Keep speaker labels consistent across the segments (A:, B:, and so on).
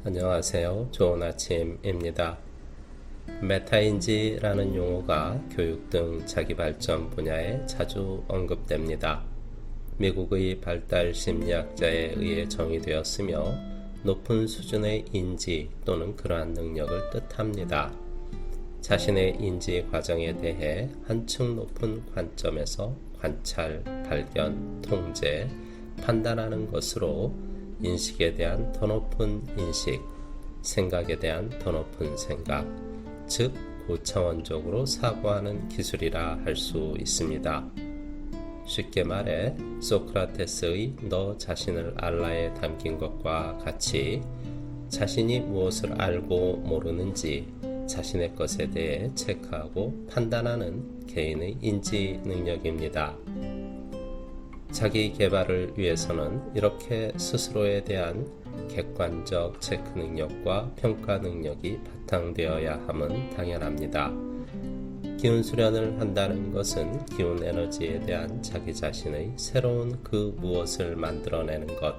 A: 안녕하세요. 좋은 아침입니다. 메타인지라는 용어가 교육 등 자기발전 분야에 자주 언급됩니다. 미국의 발달 심리학자에 의해 정의되었으며 높은 수준의 인지 또는 그러한 능력을 뜻합니다. 자신의 인지 과정에 대해 한층 높은 관점에서 관찰, 발견, 통제, 판단하는 것으로 인식에 대한 더 높은 인식, 생각에 대한 더 높은 생각, 즉 고차원적으로 사고하는 기술이라 할 수 있습니다. 쉽게 말해 소크라테스의 너 자신을 알라에 담긴 것과 같이 자신이 무엇을 알고 모르는지 자신의 것에 대해 체크하고 판단하는 개인의 인지 능력입니다. 자기 개발을 위해서는 이렇게 스스로에 대한 객관적 체크 능력과 평가 능력이 바탕되어야 함은 당연합니다. 기운 수련을 한다는 것은 기운 에너지에 대한 자기 자신의 새로운 그 무엇을 만들어내는 것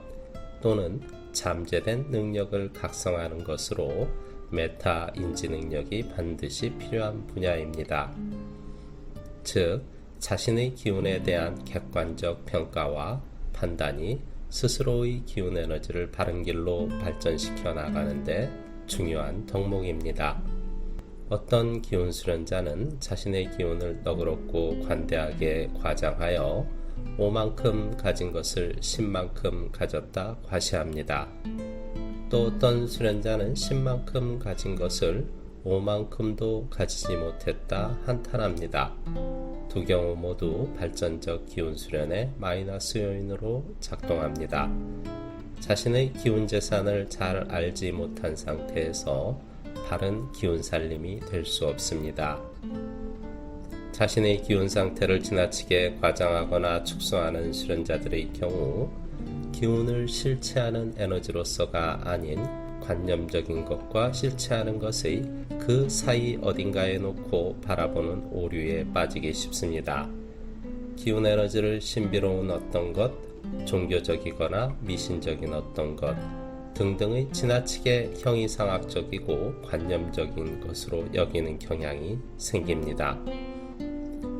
A: 또는 잠재된 능력을 각성하는 것으로 메타 인지 능력이 반드시 필요한 분야입니다. 즉, 자신의 기운에 대한 객관적 평가와 판단이 스스로의 기운 에너지를 바른 길로 발전시켜 나가는데 중요한 덕목입니다. 어떤 기운 수련자는 자신의 기운을 너그럽고 관대하게 과장하여 5만큼 가진 것을 10만큼 가졌다 과시합니다. 또 어떤 수련자는 10만큼 가진 것을 5만큼도 가지지 못했다 한탄합니다. 두 경우 모두 발전적 기운 수련의 마이너스 요인으로 작동합니다. 자신의 기운 재산을 잘 알지 못한 상태에서 바른 기운 살림이 될 수 없습니다. 자신의 기운 상태를 지나치게 과장하거나 축소하는 수련자들의 경우 기운을 실체하는 에너지로서가 아닌 관념적인 것과 실체하는 것의 그 사이 어딘가에 놓고 바라보는 오류에 빠지기 쉽습니다. 기운 에너지를 신비로운 어떤 것, 종교적이거나 미신적인 어떤 것 등등의 지나치게 형이상학적이고 관념적인 것으로 여기는 경향이 생깁니다.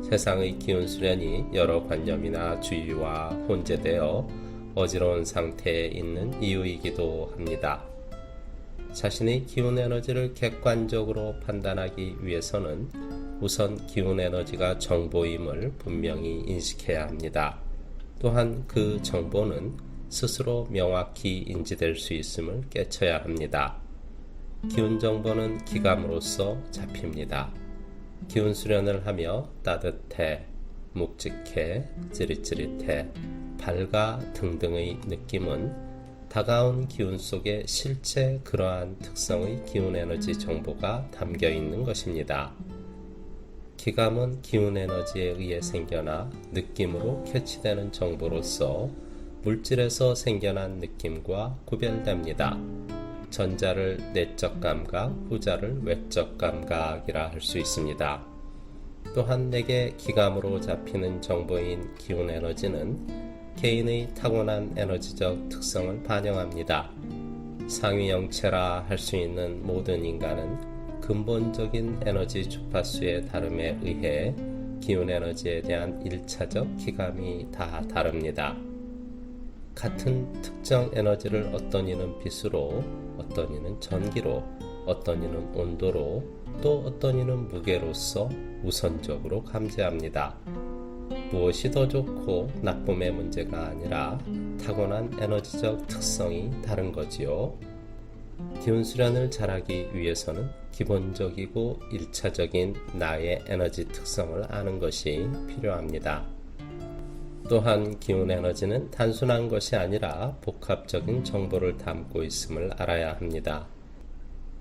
A: 세상의 기운 수련이 여러 관념이나 주의와 혼재되어 어지러운 상태에 있는 이유이기도 합니다. 자신의 기운 에너지를 객관적으로 판단하기 위해서는 우선 기운 에너지가 정보임을 분명히 인식해야 합니다. 또한 그 정보는 스스로 명확히 인지될 수 있음을 깨쳐야 합니다. 기운 정보는 기감으로써 잡힙니다. 기운 수련을 하며 따뜻해, 묵직해, 찌릿찌릿해, 밝아 등등의 느낌은 다가온 기운 속에 실제 그러한 특성의 기운 에너지 정보가 담겨 있는 것입니다. 기감은 기운 에너지에 의해 생겨나 느낌으로 캐치되는 정보로서 물질에서 생겨난 느낌과 구별됩니다. 전자를 내적 감각, 후자를 외적 감각이라 할 수 있습니다. 또한 내게 기감으로 잡히는 정보인 기운 에너지는 개인의 타고난 에너지적 특성을 반영합니다. 상위영체라 할 수 있는 모든 인간은 근본적인 에너지 주파수의 다름에 의해 기운 에너지에 대한 1차적 기감이 다 다릅니다. 같은 특정 에너지를 어떤 이는 빛으로, 어떤 이는 전기로, 어떤 이는 온도로, 또 어떤 이는 무게로서 우선적으로 감지합니다. 무엇이 더 좋고 나쁨의 문제가 아니라 타고난 에너지적 특성이 다른 거지요. 기운 수련을 잘하기 위해서는 기본적이고 1차적인 나의 에너지 특성을 아는 것이 필요합니다. 또한 기운 에너지는 단순한 것이 아니라 복합적인 정보를 담고 있음을 알아야 합니다.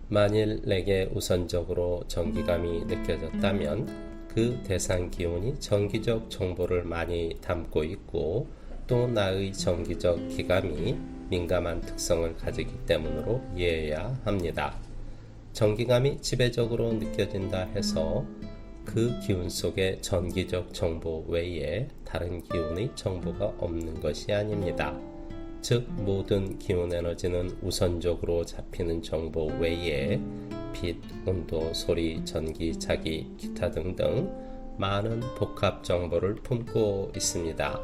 A: 만일 내게 우선적으로 정기감이 느껴졌다면 그 대상 기운이 정기적 정보를 많이 담고 있고 또 나의 정기적 기감이 민감한 특성을 가지기 때문으로 이해해야 합니다. 정기감이 지배적으로 느껴진다 해서 그 기운 속에 전기적 정보 외에 다른 기운의 정보가 없는 것이 아닙니다. 즉 모든 기운 에너지는 우선적으로 잡히는 정보 외에 빛, 온도, 소리, 전기, 자기, 기타 등등 많은 복합 정보를 품고 있습니다.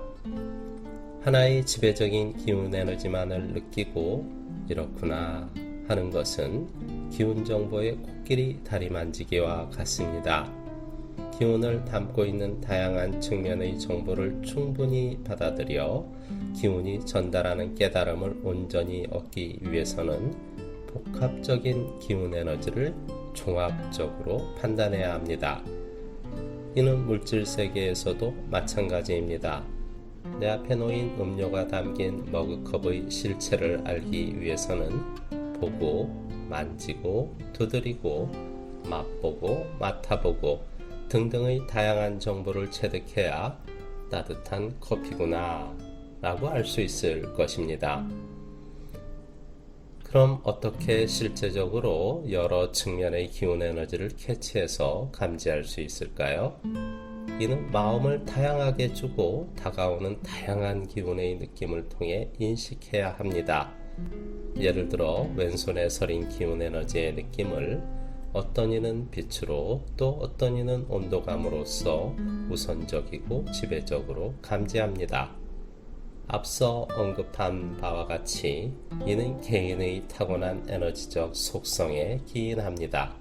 A: 하나의 지배적인 기운 에너지만을 느끼고 이렇구나 하는 것은 기운 정보의 코끼리 다리 만지기와 같습니다. 기운을 담고 있는 다양한 측면의 정보를 충분히 받아들여 기운이 전달하는 깨달음을 온전히 얻기 위해서는 복합적인 기운 에너지를 종합적으로 판단해야 합니다. 이는 물질 세계에서도 마찬가지입니다. 내 앞에 놓인 음료가 담긴 머그컵의 실체를 알기 위해서는 보고, 만지고, 두드리고, 맛보고, 맡아보고 등등의 다양한 정보를 체득해야 따뜻한 커피구나 라고 알 수 있을 것입니다. 그럼 어떻게 실제적으로 여러 측면의 기운 에너지를 캐치해서 감지할 수 있을까요? 이는 마음을 다양하게 주고 다가오는 다양한 기운의 느낌을 통해 인식해야 합니다. 예를 들어 왼손에 서린 기운 에너지의 느낌을 어떤 이는 빛으로 또 어떤 이는 온도감으로써 우선적이고 지배적으로 감지합니다. 앞서 언급한 바와 같이 이는 개인의 타고난 에너지적 속성에 기인합니다.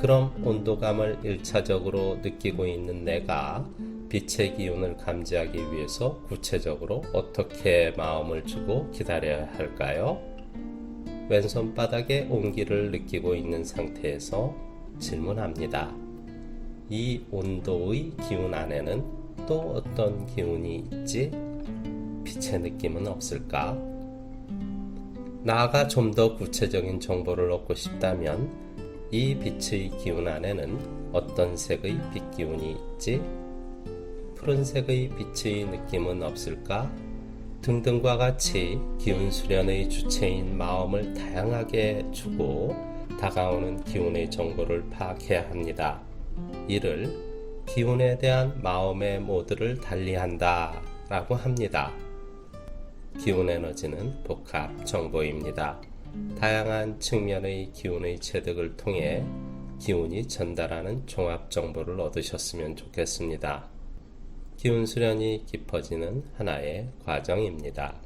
A: 그럼 온도감을 1차적으로 느끼고 있는 내가 빛의 기운을 감지하기 위해서 구체적으로 어떻게 마음을 주고 기다려야 할까요? 왼손바닥에 온기를 느끼고 있는 상태에서 질문합니다. 이 온도의 기운 안에는 또 어떤 기운이 있지? 빛의 느낌은 없을까? 나아가 좀 더 구체적인 정보를 얻고 싶다면 이 빛의 기운 안에는 어떤 색의 빛 기운이 있지? 푸른색의 빛의 느낌은 없을까? 등등과 같이 기운 수련의 주체인 마음을 다양하게 주고 다가오는 기운의 정보를 파악해야 합니다. 이를 기운에 대한 마음의 모드를 달리한다 라고 합니다. 기운 에너지는 복합 정보입니다. 다양한 측면의 기운의 체득을 통해 기운이 전달하는 종합 정보를 얻으셨으면 좋겠습니다. 기운 수련이 깊어지는 하나의 과정입니다.